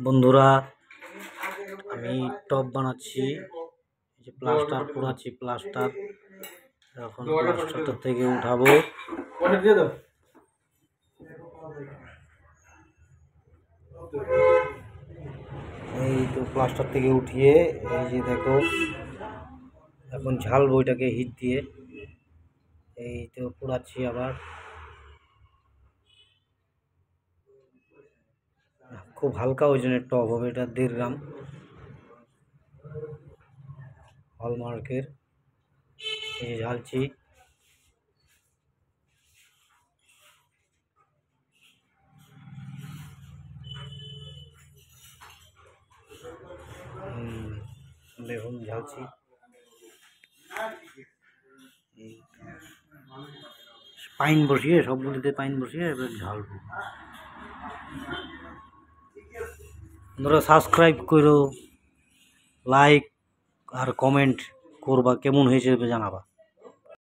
বন্ধুরা, আমি টপ বানাচ্ছি, যে প্লাস্টার পোড়াচ্ছি। প্লাস্টার এখন প্লাস্টারটা থেকে উঠাবো। এই তো প্লাস্টার থেকে উঠিয়ে এই যে দেখো এখন ঝাল বইটাকে হিট দিয়ে এই তো পোড়াচ্ছি। আবার খুব হালকা ওজনের টপ হবে, এটা 1.5 গ্রাম হলমার্কের। এই যে ঝালছি, দেখুন ঝালছি। পাইন বসিয়ে সবগুলিতে পাইন বসিয়ে এবার ঝালবো। তোমরা সাবস্ক্রাইব করো, লাইক আর কমেন্ট করবা, কেমন হয়েছে জানাবা।